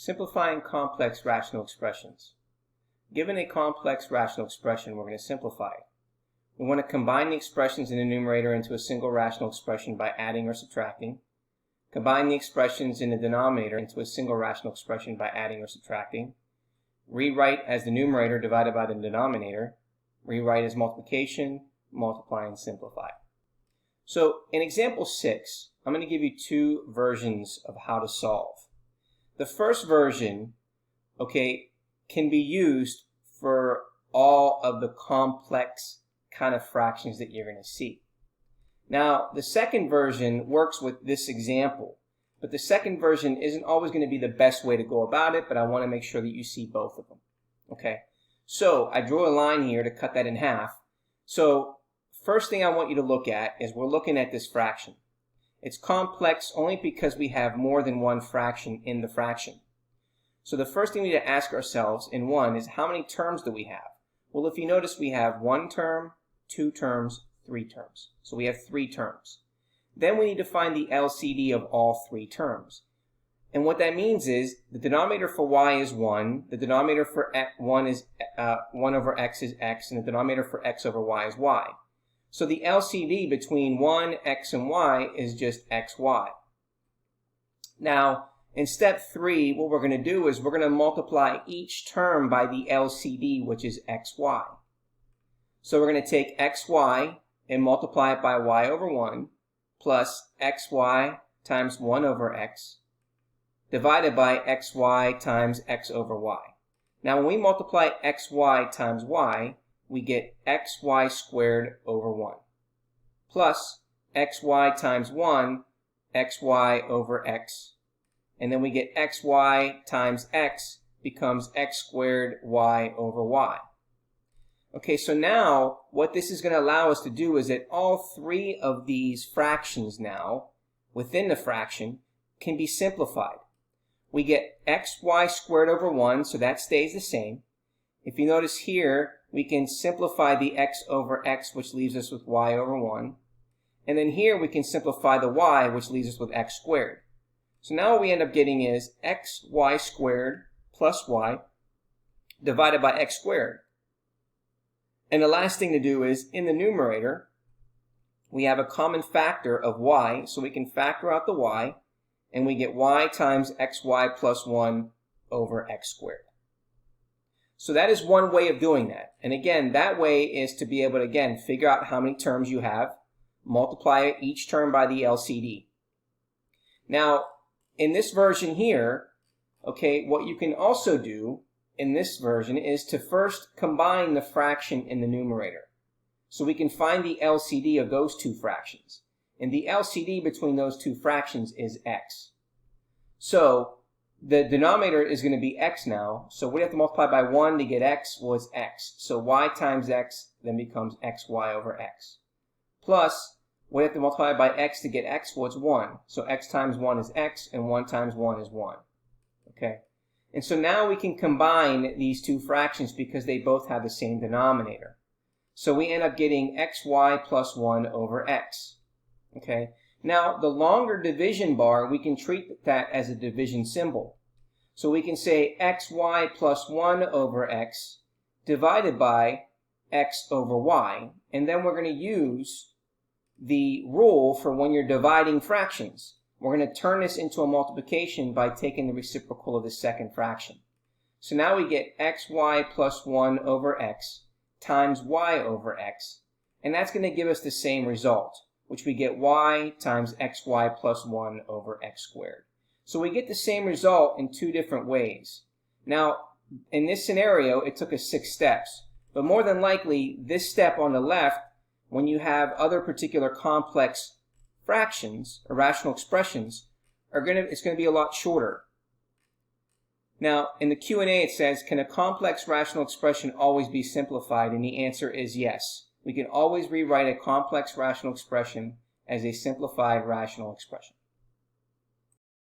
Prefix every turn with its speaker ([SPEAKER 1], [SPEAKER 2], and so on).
[SPEAKER 1] Simplifying complex rational expressions. Given a complex rational expression, we're going to simplify it. We want to combine the expressions in the numerator into a single rational expression by adding or subtracting. Combine the expressions in the denominator into a single rational expression by adding or subtracting. Rewrite as the numerator divided by the denominator. Rewrite as multiplication, multiply, and simplify. So in example 6, I'm going to give you two versions of how to solve. The first version, can be used for all of the complex kind of fractions that you're going to see. Now, the second version works with this example, but the second version isn't always going to be the best way to go about it, but I want to make sure that you see both of them. So I drew a line here to cut that in half. So first thing I want you to look at is we're looking at this fraction. It's complex only because we have more than one fraction in the fraction. So the first thing we need to ask ourselves in one is how many terms do we have? Well, if you notice, we have one term, two terms, three terms. So we have three terms. Then we need to find the LCD of all three terms. And what that means is the denominator for y is 1, the denominator for 1 is 1 over x is x, and the denominator for x over y is y. So the LCD between 1, x, and y is just xy. Now, in step 3, what we're going to do is we're going to multiply each term by the LCD, which is xy. So we're going to take xy and multiply it by y over 1 plus xy times 1 over x divided by xy times x over y. Now, when we multiply xy times y, we get xy squared over 1 plus xy times 1, xy over x. And then we get xy times x becomes x squared y over y. So now what this is going to allow us to do is that all three of these fractions now within the fraction can be simplified. We get xy squared over 1, so that stays the same. If you notice here, we can simplify the x over x, which leaves us with y over 1. And then here we can simplify the y, which leaves us with x squared. So now what we end up getting is xy squared plus y divided by x squared. And the last thing to do is, in the numerator, we have a common factor of y, so we can factor out the y, and we get y times xy plus 1 over x squared. So that is one way of doing that. And again, that way is to be able to, again, figure out how many terms you have, multiply each term by the LCD. Now, in this version here, what you can also do in this version is to first combine the fraction in the numerator. So we can find the LCD of those two fractions. And the LCD between those two fractions is x. So the denominator is going to be x now. So we have to multiply by 1 to get x. Well, it's x. So y times x then becomes xy over x. Plus, we have to multiply by x to get x. Well, it's 1. So x times 1 is x, and 1 times 1 is 1. And so now we can combine these two fractions because they both have the same denominator. So we end up getting xy plus 1 over x. Now, the longer division bar, we can treat that as a division symbol. So we can say xy plus 1 over x divided by x over y. And then we're going to use the rule for when you're dividing fractions. We're going to turn this into a multiplication by taking the reciprocal of the second fraction. So now we get xy plus 1 over x times y over x. And that's going to give us the same result, which we get y times xy plus 1 over x squared. So we get the same result in two different ways. Now, in this scenario, it took us 6 steps. But more than likely, this step on the left, when you have other particular complex fractions, or rational expressions, it's going to be a lot shorter. Now, in the Q&A it says, can a complex rational expression always be simplified? And the answer is yes. We can always rewrite a complex rational expression as a simplified rational expression.